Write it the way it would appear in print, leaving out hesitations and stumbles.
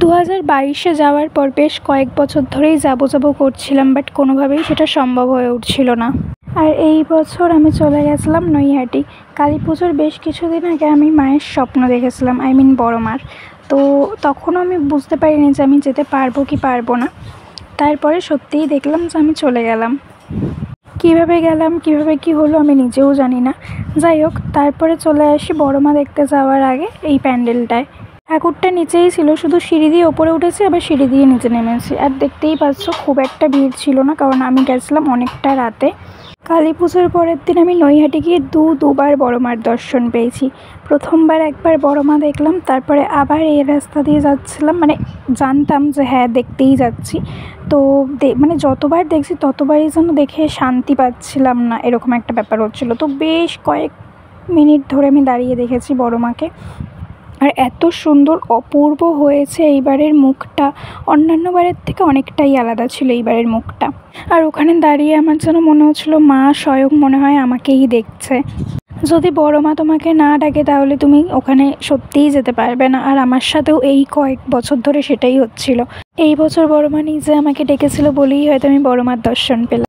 2022-এ যাওয়ার পর বেশ কয়েক বছর ধরেই যাবো করছিলাম, বাট কোনোভাবেই সেটা সম্ভব হয়ে উঠছিল না। আর এই বছর আমি চলে গেছিলাম নৈহাটি। কালী পুজোর বেশ কিছুদিন আগে আমি মায়ের স্বপ্ন দেখেছিলাম, বড় মার। তো তখনও আমি বুঝতে পারিনি যে আমি যেতে পারবো কি পারবো না। তারপরে সত্যিই দেখলাম যে আমি চলে গেলাম। কীভাবে গেলাম, কীভাবে কী হলো আমি নিজেও জানি না। যাই হোক, তারপরে চলে আসি বড় মা দেখতে যাওয়ার আগে এই প্যান্ডেলটায়। ঠাকুরটা নিচেই ছিল, শুধু সিঁড়ি দিয়ে ওপরে উঠেছি, আবার সিঁড়ি দিয়ে নিচে নেমেছি। আর দেখতেই পাচ্ছ খুব একটা ভিড় ছিল না, কারণ আমি গেছিলাম অনেকটা রাতে। কালী পুজোর পরের দিন আমি নৈহাটি গিয়ে দুবার বড় মার দর্শন পেয়েছি। প্রথমবার একবার বড় মা দেখলাম, তারপরে আবার এই রাস্তা দিয়ে যাচ্ছিলাম, জানতাম যে হ্যাঁ দেখতেই যাচ্ছি। তো যতবার দেখছি ততবারই যেন দেখে শান্তি পাচ্ছিলাম না, এরকম একটা ব্যাপার হচ্ছিলো। তো বেশ কয়েক মিনিট ধরে আমি দাঁড়িয়ে দেখেছি বড় মাকে। আর এত সুন্দর অপূর্ব হয়েছে এইবারের মুখটা, অন্যান্য বারের থেকে অনেকটাই আলাদা ছিল এইবারের মুখটা। আর ওখানে দাঁড়িয়ে আমার যেন মনে হচ্ছিলো মা স্বয়ং মনে হয় আমাকেই দেখছে। যদি বড় মা তোমাকে না ডাকে তাহলে তুমি ওখানে সত্যিই যেতে পারবে না। আর আমার সাথেও এই কয়েক বছর ধরে সেটাই হচ্ছিল। এই বছর বড় মা নিজে আমাকে ডেকেছিল বলেই হয়তো আমি বড় মার দর্শন পেলাম।